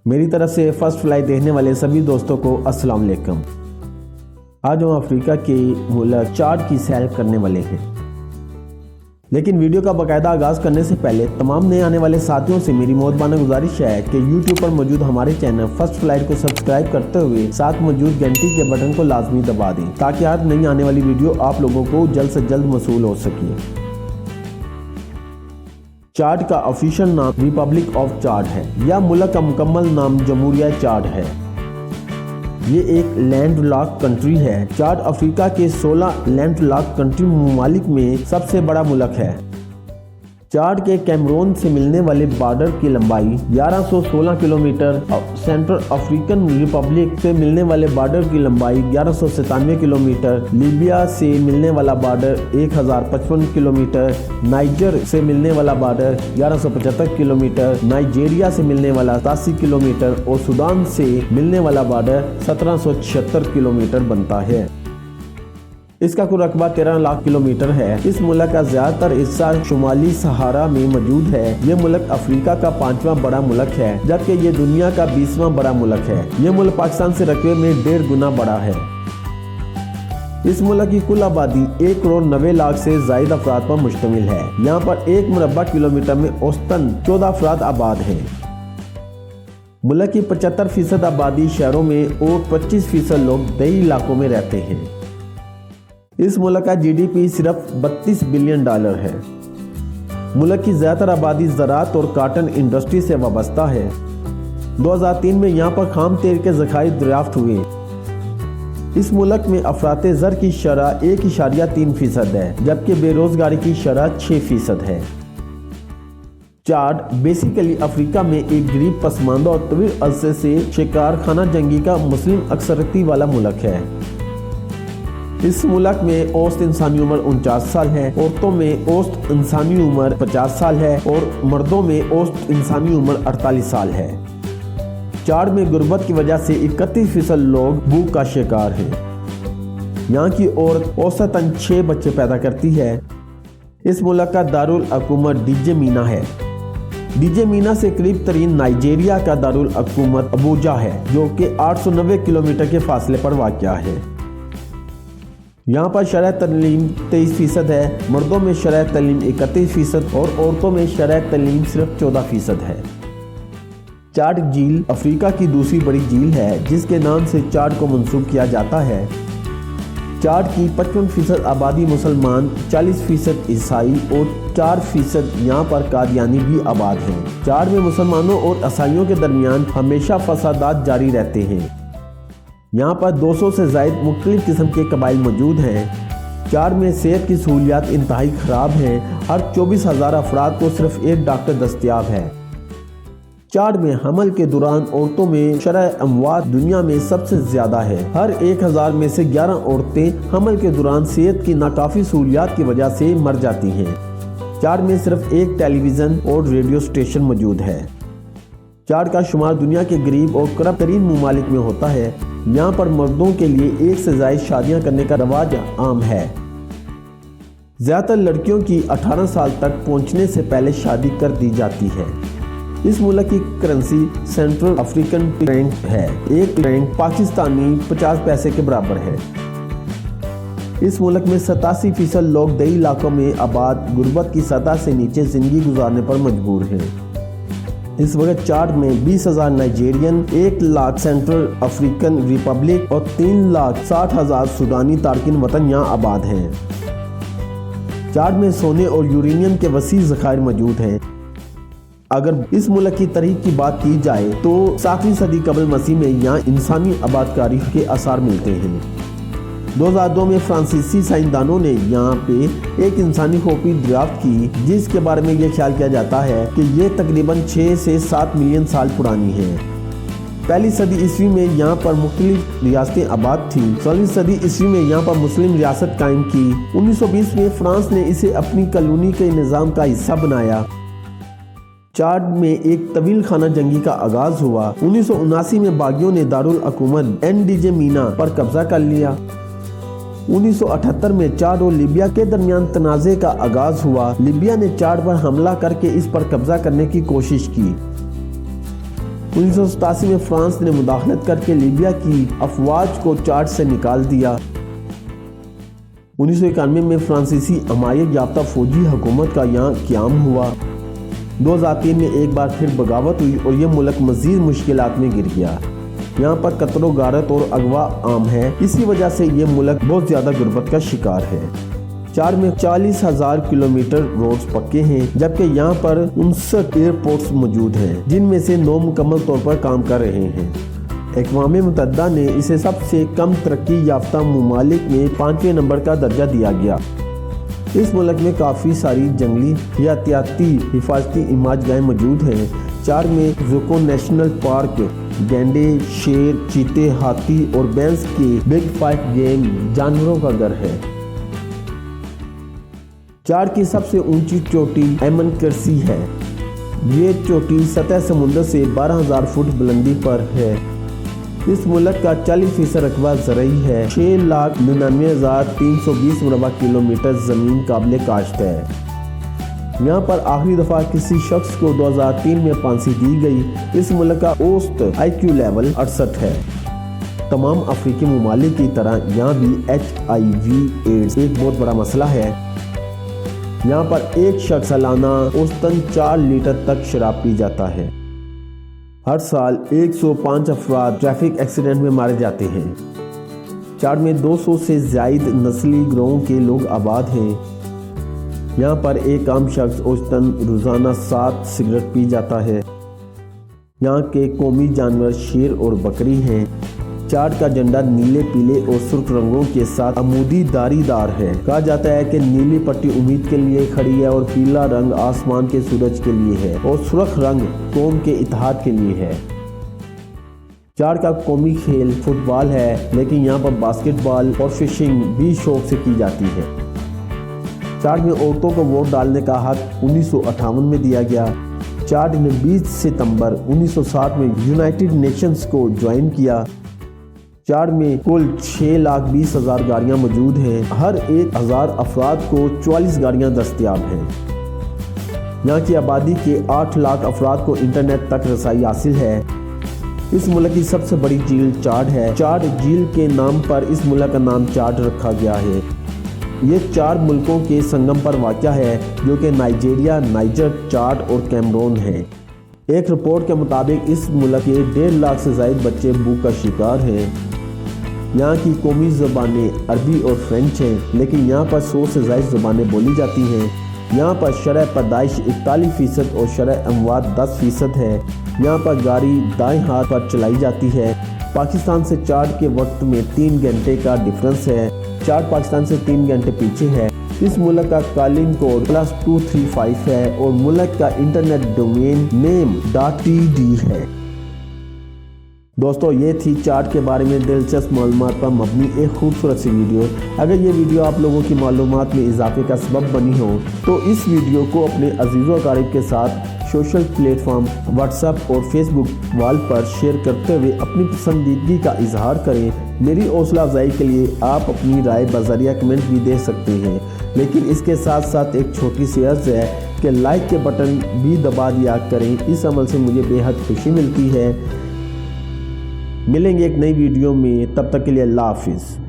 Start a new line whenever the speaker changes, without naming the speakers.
میری طرف سے فرسٹ فلائٹ دیکھنے والے سبھی دوستوں کو السلام علیکم۔ آج ہم افریقہ کے ملک چاڈ کی سیر کرنے والے ہیں، لیکن ویڈیو کا باقاعدہ آغاز کرنے سے پہلے تمام نئے آنے والے ساتھیوں سے میری مہربانہ گزارش ہے کہ یوٹیوب پر موجود ہمارے چینل فرسٹ فلائٹ کو سبسکرائب کرتے ہوئے ساتھ موجود گھنٹی کے بٹن کو لازمی دبا دیں تاکہ ہر نئی آنے والی ویڈیو آپ لوگوں کو جلد سے جلد موصول ہو سکے۔ چاڈ کا آفیشیل نام ریپبلک آف چاڈ ہے یا ملک کا مکمل نام جمہوریہ چاڈ ہے۔ یہ ایک لینڈ لاک کنٹری ہے۔ چاڈ افریقہ کے 16 لینڈ لاک کنٹری ممالک میں سب سے بڑا ملک ہے۔ چاڈ کے کیمرون سے ملنے والے بارڈر کی لمبائی 1116 کلومیٹر، سینٹرل افریقن ریپبلک سے ملنے والے بارڈر کی لمبائی 1197 کلومیٹر، لیبیا سے ملنے والا بارڈر 1055 کلومیٹر، نائجر سے ملنے والا بارڈر 1175 کلومیٹر، نائجیریا سے ملنے والا 87 کلومیٹر اور سودان سے ملنے والا بارڈر 1776 کلومیٹر بنتا ہے۔ اس کا کل رقبہ 13 لاکھ کلومیٹر ہے۔ اس ملک کا زیادہ تر حصہ شمالی صحارا میں موجود ہے۔ یہ ملک افریقہ کا 5واں بڑا ملک ہے، جبکہ یہ دنیا کا 20واں بڑا ملک ہے۔ یہ ملک پاکستان سے رقبے میں 1.5 گنا بڑا ہے۔ اس ملک کی کل آبادی 1,90,00,000 سے زائد افراد پر مشتمل ہے۔ یہاں پر 1 مربع کلومیٹر میں اوسطاً 14 افراد آباد ہیں۔ ملک کی 75% آبادی شہروں میں اور 25% لوگ دیہی علاقوں میں رہتے ہیں۔ اس ملک کا GDP صرف $32 بلین ہے۔ ملک کی زیادہ تر آبادی زراعت اور کاٹن انڈسٹری سے وابستہ ہے۔ 2003 میں یہاں پر خام تیل کے ذخائر دریافت ہوئے۔ اس ملک میں افراط زر کی شرح 1.3% ہے، جبکہ بے روزگاری کی شرح 6% ہے۔ چاڈ بیسیکلی افریقہ میں ایک غریب پسماندہ اور طویل عرصے سے شکار خانہ جنگی کا مسلم اکثریتی والا ملک ہے۔ اس ملک میں اوسط انسانی عمر 49 سال ہے، عورتوں میں اوسط انسانی عمر 50 سال ہے اور مردوں میں اوسط انسانی عمر 48 سال ہے۔ چاڈ میں غربت کی وجہ سے 31% لوگ بھوک کا شکار ہیں۔ یہاں کی عورت اوسطاً 6 بچے پیدا کرتی ہے۔ اس ملک کا دارالحکومت ڈیجیمینا ہے۔ ڈیجیمینا سے قریب ترین نائجیریا کا دارالحکومت ابوجا ہے، جو کہ 890 کلومیٹر کے فاصلے پر واقع ہے۔ یہاں پر شرح تعلیم 23% ہے، مردوں میں شرح تعلیم 31% اور عورتوں میں شرح تعلیم صرف 14% ہے۔ چاڈ جھیل افریقہ کی دوسری بڑی جھیل ہے، جس کے نام سے چاڈ کو منسوب کیا جاتا ہے۔ چاڈ کی 55% آبادی مسلمان، 40% عیسائی اور 4% یہاں پر قادیانی بھی آباد ہیں۔ چاڈ میں مسلمانوں اور عیسائیوں کے درمیان ہمیشہ فسادات جاری رہتے ہیں۔ یہاں پر 200 سے زائد مختلف قسم کے قبائل موجود ہیں۔ چاڈ میں صحت کی سہولیات انتہائی خراب ہیں۔ ہر 24,000 افراد کو صرف ایک ڈاکٹر دستیاب ہے۔ چاڈ میں حمل کے دوران عورتوں میں شرح اموات دنیا میں سب سے زیادہ ہے۔ ہر 1,000 میں سے 11 عورتیں حمل کے دوران صحت کی ناکافی سہولیات کی وجہ سے مر جاتی ہیں۔ چاڈ میں صرف ایک ٹیلی ویژن اور ریڈیو اسٹیشن موجود ہے۔ چاڈ کا شمار دنیا کے غریب اور کرپٹ ترین ممالک میں ہوتا ہے۔ یہاں پر مردوں کے لیے 1 سے زائد شادیاں کرنے کا رواج عام ہے۔ زیادہ تر لڑکیوں کی 18 سال تک پہنچنے سے پہلے شادی کر دی جاتی ہے۔ اس ملک کی کرنسی سینٹرل افریقن فرینک ہے۔ ایک فرینک پاکستانی 50 پیسے کے برابر ہے۔ اس ملک میں 87% لوگ دیہی علاقوں میں آباد غربت کی سطح سے نیچے زندگی گزارنے پر مجبور ہیں۔ اس وقت چاڈ میں 20,000 نائجیرین، 1 لاکھ سینٹرل افریقن ریپبلک اور 3,60,000 سودانی تارکین وطن یہاں آباد ہیں۔ چاڈ میں سونے اور یورینیم کے وسیع ذخائر موجود ہیں۔ اگر اس ملک کی تاریخ کی بات کی جائے تو 7ویں صدی قبل مسیح میں یہاں انسانی آبادکاری کے آثار ملتے ہیں۔ 2002 میں فرانسیسی سائنسدانوں نے یہاں پہ ایک انسانی کھوپڑی دریافت کی، جس کے بارے میں یہ خیال کیا جاتا ہے کہ یہ تقریباً 6 سے 7 ملین سال پرانی ہے۔ پہلی صدی عیسوی میں یہاں پر مختلف ریاستیں آباد تھیں۔ 16ویں صدی عیسوی میں یہاں پر مسلم ریاست قائم کی۔ 1920 میں فرانس نے اسے اپنی کالونی کے نظام کا حصہ بنایا۔ چاڈ میں ایک طویل خانہ جنگی کا آغاز ہوا۔ 1979 میں باغیوں نے دارالحکومت ڈیجیمینا پر قبضہ کر لیا۔ 1978 میں چاڈ اور لیبیا کے درمیان تنازع کا آغاز ہوا۔ لیبیا نے چاڈ پر حملہ کر کے اس پر قبضہ کرنے کی کوشش کی۔ 1987 میں فرانس نے مداخلت کر کے لیبیا کی افواج کو چاڈ سے نکال دیا۔ 1991 میں فرانسیسی حمایت یافتہ فوجی حکومت کا یہاں قیام ہوا۔ 2003 میں ایک بار پھر بغاوت ہوئی اور یہ ملک مزید مشکلات میں گر گیا۔ یہاں پر قتل و غارت اور اغوا عام ہے، اسی وجہ سے یہ ملک بہت زیادہ غربت کا شکار ہے۔ چاڈ میں 40,000 کلومیٹر روڈز پکے ہیں، جبکہ یہاں پر 59 ایئرپورٹس موجود ہیں، جن میں سے 9 مکمل طور پر کام کر رہے ہیں۔ اقوام متحدہ نے اسے سب سے کم ترقی یافتہ ممالک میں 5ویں نمبر کا درجہ دیا گیا۔ اس ملک میں کافی ساری جنگلی حیاتیاتی حفاظتی اماج گاہیں موجود ہیں۔ چاڈ میں زوکو نیشنل پارک گینڈے، شیر، چیتے، ہاتھی اور بینس کے بگ 5 گیم جانوروں کا گھر ہے۔ چاڈ کی سب سے اونچی چوٹی ایمن کرسی ہے۔ یہ چوٹی سطح سمندر سے 12,000 فٹ بلندی پر ہے۔ اس ملک کا 40% رقبہ زرعی ہے۔ 6,99,320 مربع کلومیٹر زمین قابل کاشت ہے۔ یہاں پر آخری دفعہ کسی شخص کو 2003 میں پھانسی دی گئی۔ اس ملک کا اوسط IQ لیول 68 ہے۔ تمام افریقی ممالک کی طرح یہاں بھی HIV ایڈز ایک بہت بڑا مسئلہ ہے۔ یہاں پر ایک شخص سالانہ اوسطاً 4 لیٹر تک شراب پی جاتا ہے۔ ہر سال 105 افراد ٹریفک ایکسیڈنٹ میں مارے جاتے ہیں۔ چاڈ میں 200 سے زائد نسلی گروہوں کے لوگ آباد ہیں۔ یہاں پر ایک عام شخص اوسطاً روزانہ 7 سگریٹ پی جاتا ہے۔ یہاں کے قومی جانور شیر اور بکری ہیں۔ چاڈ کا جھنڈا نیلے، پیلے اور سرخ رنگوں کے ساتھ عمودی دھاری دار ہے۔ کہا جاتا ہے کہ نیلی پٹی امید کے لیے کھڑی ہے اور پیلا رنگ آسمان کے سورج کے لیے ہے اور سرخ رنگ قوم کے اتحاد کے لیے ہے۔ چاڈ کا قومی کھیل فٹ بال ہے، لیکن یہاں پر باسکٹ بال اور فشنگ بھی شوق سے کی جاتی ہے۔ چاڈ میں عورتوں کو ووٹ ڈالنے کا حق 1958 میں دیا گیا۔ چاڈ نے 20 ستمبر 1960 میں یونائٹڈ نیشنز کو جوائن کیا۔ چاڈ میں کل 6,20,000 گاڑیاں موجود ہیں۔ ہر 1,000 افراد کو 44 گاڑیاں دستیاب ہیں۔ یہاں کی آبادی کے 8 لاکھ افراد کو انٹرنیٹ تک رسائی حاصل ہے۔ اس ملک کی سب سے بڑی جھیل چاڈ ہے۔ چاڈ جھیل کے نام پر اس ملک کا نام چاڈ رکھا گیا ہے۔ یہ 4 ملکوں کے سنگم پر واقع ہے، جو کہ نائجیریا، نائجر، چاڈ اور کیمرون ہیں۔ ایک رپورٹ کے مطابق اس ملک کے 1.5 لاکھ سے زائد بچے بھوک کا شکار ہیں۔ یہاں کی قومی زبانیں عربی اور فرینچ ہیں، لیکن یہاں پر 100 سے زائد زبانیں بولی جاتی ہیں۔ یہاں پر شرح پیدائش 41% اور شرح اموات 10% ہے۔ یہاں پر گاڑی دائیں ہاتھ پر چلائی جاتی ہے۔ پاکستان سے چاڈ کے وقت میں 3 گھنٹے کا ڈفرنس ہے۔ چاڈ پاکستان سے 3 گھنٹے پیچھے ہے۔ اس ملک کا کالنگ کوڈ +235 ہے اور ملک کا انٹرنیٹ ڈومین نیم .td ہے۔ دوستو، یہ تھی چاڈ کے بارے میں دلچسپ معلومات پر مبنی ایک خوبصورت سی ویڈیو۔ اگر یہ ویڈیو آپ لوگوں کی معلومات میں اضافے کا سبب بنی ہو تو اس ویڈیو کو اپنے عزیز و اقارب کے ساتھ social plate form what's app اور فیس بک وال پر شیئر کرتے ہوئے اپنی پسندیدگی کا اظہار کریں۔ میری حوصلہ افزائی کے لیے آپ اپنی رائے بذریعہ کمنٹ بھی دے سکتے ہیں، لیکن اس کے ساتھ ساتھ ایک چھوٹی سی عرض ہے کہ لائک کے بٹن بھی دبا دیا کریں۔ اس عمل سے مجھے بے حد خوشی ملتی ہے۔ ملیں گے ایک نئی ویڈیو میں، تب تک کے لیے اللہ حافظ۔